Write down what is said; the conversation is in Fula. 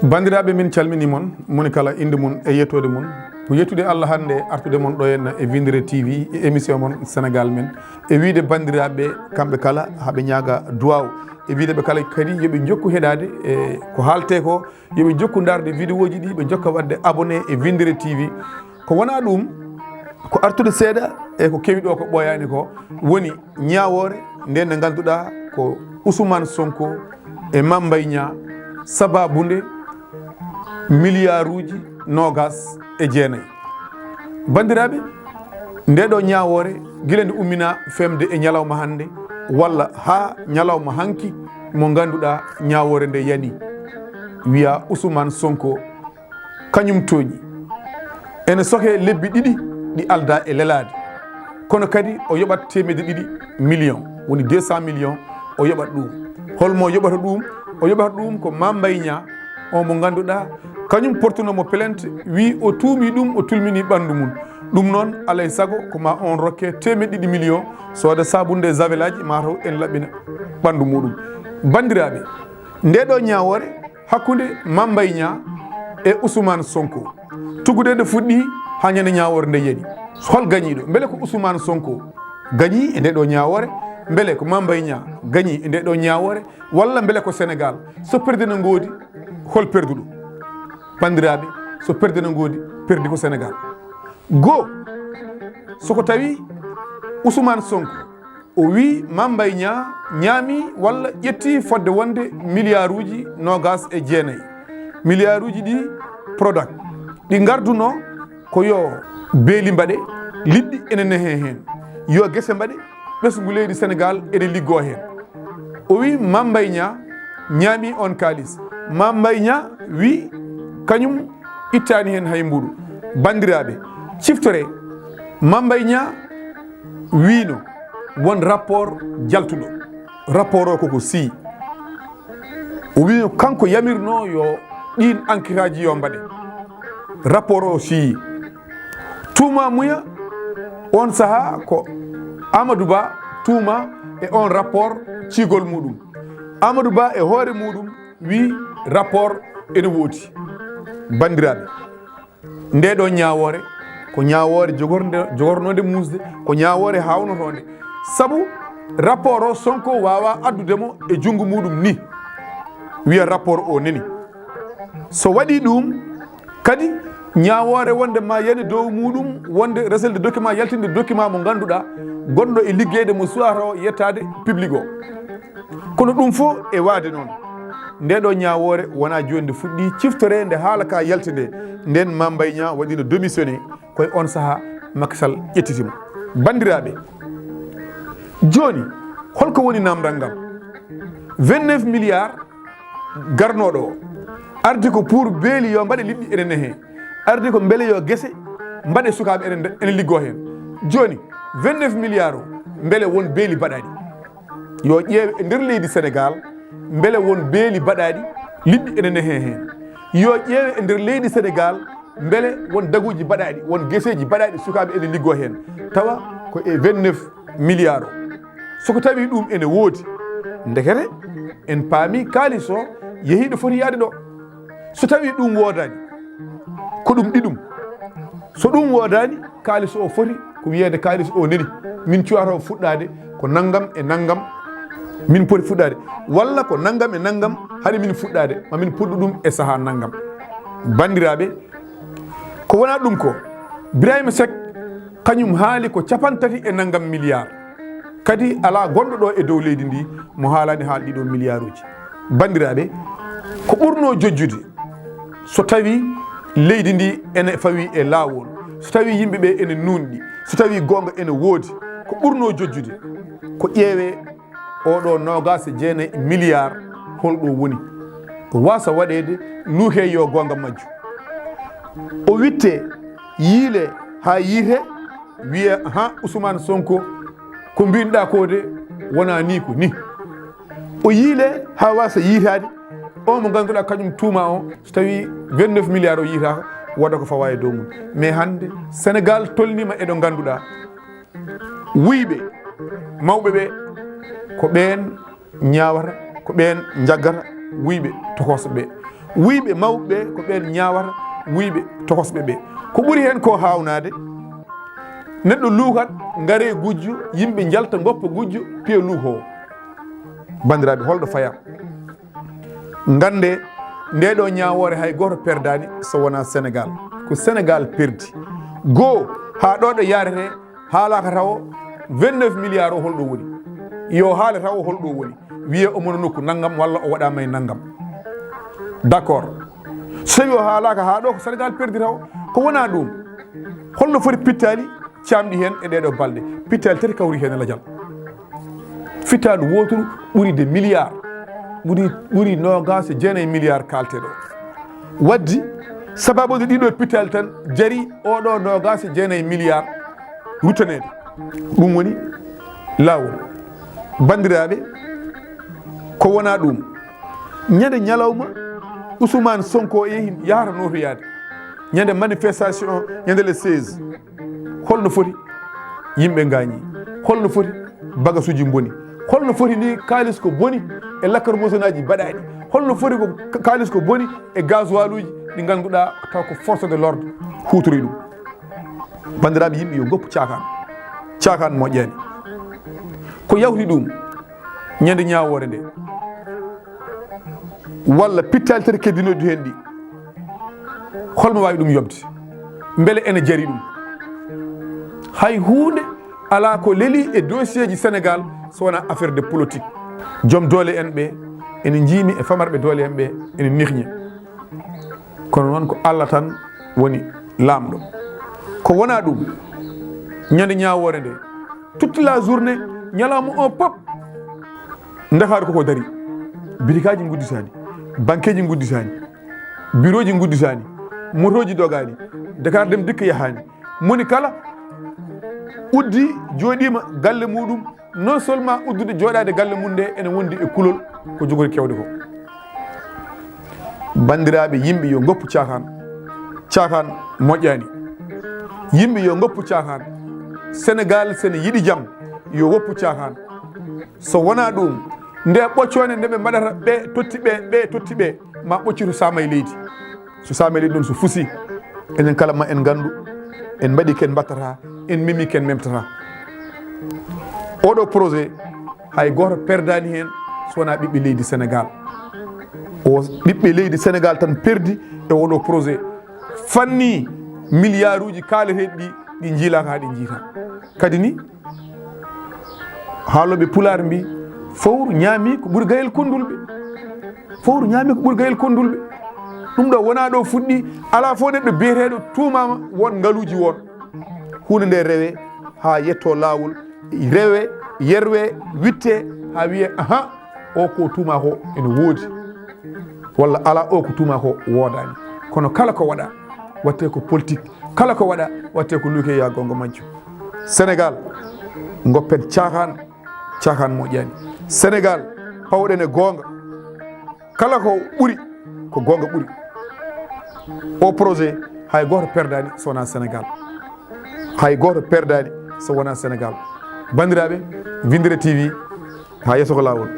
bandiraɓe min calmini mon moni kala inde mum e yettode mum ko yettude Allah hande artude mon ɗo henna e WINNDERE-TV e émission mon Sénégal men e wiide bandiraɓe kamɓe kala haɓe ñaaga duwaw e wiideɓe kala kadi yoɓe jokku heɗade e ko haalte ko yoɓe jokku darde vidéo ji ɗi ɓe jokka wadde abonné e WINNDERE-TV ko wona ɗum ko artude seeɗa e ko kewi ɗo ko ɓoyani ko woni ñawore nden nde ganduɗa ko Ousmane Sonko e Mame Mbaye Niang sababude milliards nogas e jeenayi bandiraɓe ndeɗo ñawore guila nde ummina femde e ñalawma hande walla ha ñalawma hanki mo ganduɗa ñawore nde yani wiya Ousmane Sonko kañum tooñi ene soke lebbi ɗiɗi ɗi alda e lelade kono kadi o yoɓat temedde ɗiɗi millions woni 200 millions o yoɓat ɗum holmo yoɓata ɗum o yoɓata ɗum ko Mame Mbaye Niang on mo ganduɗa kañum portunomo plainte wi o tuumi ɗum o tulmini ɓandu mum ɗum noon alay saago koma on rokke temedde ɗiɗi millions sooda sabunde javel aji mataw en laɓɓina ɓandu muɗum bandiraɓe ndeɗo ñawore hakkude Mame Mbaye Niang e Ousmane Sonko tugude nde fuɗɗi ha ñande ñawore nde yeeɗi hol gañiɗo beele ko Ousmane Sonko gañi e ndeɗo ñawore beele ko Mame Mbaye Niang gañi e ndeɗo ñawore walla beele ko Sénégal so perdena ngoodi hol perduɗo bandiraɓe so perdena ngoodi perdi ko Sénégal go soko tawi Ousmane Sonko o wi Mame Mbaye Niang ñaami walla ƴetti fodde wonde milliards nogas e jeenayi milliards ɗi product ɗi garduno ko yo beeli mbaɗe liɗɗi ene nehe hen yo guese mbaɗe ɓesgu leydi Sénégal ene liggo hen o wi Mame Mbaye Niang ñaami on kalis Mame Mbaye Niang wi kañum ittani hen hay mbuɗu bandiraɓe ciftore Mame Mbaye Niang wino won rapport jaltuɗo rapport o koko sii o wino kanko yamirno yo ɗin enquête aji yo mbaɗe rapport o sii tuuma muya on saaha ko Amadou Ba tuuma e on rapport ciigol muɗum Amadou Ba e hoore muɗum wi rapport ene woodi bandiraɓe ndeɗo ñawore ko ñawore jogornode musde ko ñawore hawnotonde saabu rapport o Sonko wawa addudemo e junggo muɗum ni wiya rapport o neni so waɗi ɗum kadi ñawore wonde ma yani dow muɗum wonde reselde document yaltinde document mo ganduɗa gonɗo e liggeyde mo suwata o yettade public o kono ɗum fo e waade noon ndeɗo ñawore wona joni nde fuɗɗi ciftore nde haala ka yaltinde nden Mame Mbaye Niang waɗino démissionné koye on saaha Macky Sall ƴettitimo bandiraɓe joni holko woni namdal ngal 29 milliards garnoɗo o ardi ko pour beeli yo mbaɗe liɗɗi ene nehe ardi ko beele yo guese mbaɗe sukaɓe ene liggo hen joni 29 milliards o beele won beeli baɗaɗi yo ƴeewe e nder leydi Sénégal beele won beeli baɗaɗi liɗɗi ene nehe hen yo ƴeewe e nder leydi Sénégal beele won daguji baɗaɗi won gueseji baɗaɗi sukaɓe ene liggo hen tawa ko e 29 milliards o soko tawi ɗum ene woodi ndekete en paami kalis o yeehi ɗo foti yaade ɗo so tawi ɗum woodani ko ɗum ɗiɗum so ɗum woodani kalis o foti ko wiyede kalis o neni min cuwata fuɗɗade ko naggam e naggam min poti fuɗɗade walla ko naggam e naggam haɗe min fuɗɗade mamin puɗɗu ɗum e saaha naggam bandiraɓe ko wona ɗum ko Birahima Seck kañum haali ko 30 milliards kadi ala gonɗo ɗo e dow leydi ndi mo haalani haal ɗiɗo milliards uji bandiraɓe ko ɓurno jojjude so tawi leydi ndi ene fawi e laawol so tawi yimɓeɓe ene nunɗi so tawi gonga ene woodi ko ɓurno jojjude ko ƴeewe oɗo nogas e jeenayi milliards holɗo woni ko wasa waɗede luuke yo gonga majju o witte yiile ha yiite wiya ha Ousmane Sonko ko mbinoɗa ko de wona ni ko ni o yiile ha wasa yiitade o mo ganduɗa kañum tuuma o so tawi 29 milliards o yiitaka waɗa ko fawa e dow mum mais hande Sénégal tolnima eɗo ganduɗa wuyɓe mawɓe ɓe ko ɓen ñawata ko ɓen jaggata wuyɓe tokoso ɓe wuyɓe mawɓe ko ɓen ñawata wuyɓe tokosɓe ɓe ko ɓuri hen ko hawnade neɗɗo luukat gaare gujjo yimɓe jalta goppa gujjo piya luuko o bandiraɓe holɗo faya gande ndeɗo ñawore hay goto perdani so wona Sénégal ko Sénégal perdi goo ha ɗo ɗo yarete haalaka taw 29 milliards o holɗo woni yo haala taw o holɗo woni wiye omono nokku naggam walla o waɗama e naggam d' accord so tawi o haalaka ha ɗo ko Sénégal perdi taw ko wona ɗum holno foti pittali camɗi hen e ɗeɗo balɗe pittali tati kawri hen e ladial fittadu woturu ɓuuri de milliard ɓuuri nogas e 9 milliard kalteɗo waddi sababude ɗiɗo pittali tan jaari oɗo nogas e 9 milliard ruttanede ɗum woni lawol bandiraɓe ko wona ɗum ñande ñalawma Ousmane Sonko yehi yahata notoyade ñande manifestation o ñande le 16 holno foti yimɓe gañi holno foti bagasuji boni holno foti ni kalis ko boni e lacrymogène aji baɗaɗi holno foti ko kalis ko boni e gasoil uji ɗi ganduɗa taw ko force de l'ordre hutori ɗum bandiraɓe yimɓe yo goppu cakan moƴƴani ko yawti ɗum ñande ñawore nde walla pittali tati keddinoɗi hen ɗi holmo wawi ɗum yobde beele ene jaari ɗum hay hunde ala ko leeli e dossier ji Sénégal so wona affaire de politique joom doole en ɓe ene jiimi e famarɓe doole en ɓe ene nihñe kono noon ko Allah tan woni lamɗo ko wona ɗum ñande ñawore nde toute la journée ñalawma on pop Dakar koko dari bitikaji gudditani banque ji gudditani bureau ji gudditani motoji dogani Dakar dem dikka yahani moni kala uddi joɗima galle muɗum non seulement uddude joɗade galle mum nde ene wondi e kulol ko jogori kewde ko bandiraɓe yimɓe yo goppu cakan moƴƴani yimɓe yo goppu cakan Sénégal sene yiɗi jaam yo woppu cakan so wona ɗum nde ɓoccone nde ɓe mbaɗata ɓe totti ɓe ma ɓocci to sama e leydi so sama e leydi ɗon so fuusi enen kala ma en gandu en mbaɗi ken battata en memi ken memtata oɗo projet hay goto perdani hen so wona ɓiɓɓe leydi Sénégal o ɓiɓɓe leydi Sénégal tan perdi e oɗo projet fanni milliard uji kaaleteɗi ɗi jiilaka ha ɗi jiita kadi ni haaloɓe pulaar mbi fowru ñaami ko ɓuuri gayel kondulɓe fowru ñaami ko ɓuuri gayel kondulɓe ɗum ɗo wona ɗo fuɗɗi ala fof neɗɗo biyeteɗo tuumama won ngaluji won hunde nde rewe ha yetto lawol rewe yerwe witte ha wiye aha o ko tuuma ko ene woodi walla ala o ko tuuma ko woodani kono kala ko waɗa watte ko politique kala ko waɗa watte ko luuke ya gonga majjo Sénégal goppen cakan moƴƴani Sénégal pawɗen e gonga kala ko ɓuuri ko gonga ɓuuri o projet hay goto perdani so wona Sénégal hay goto perdani so wona Sénégal bandiraɓe WINNDERE-TV ha yesso ko lawol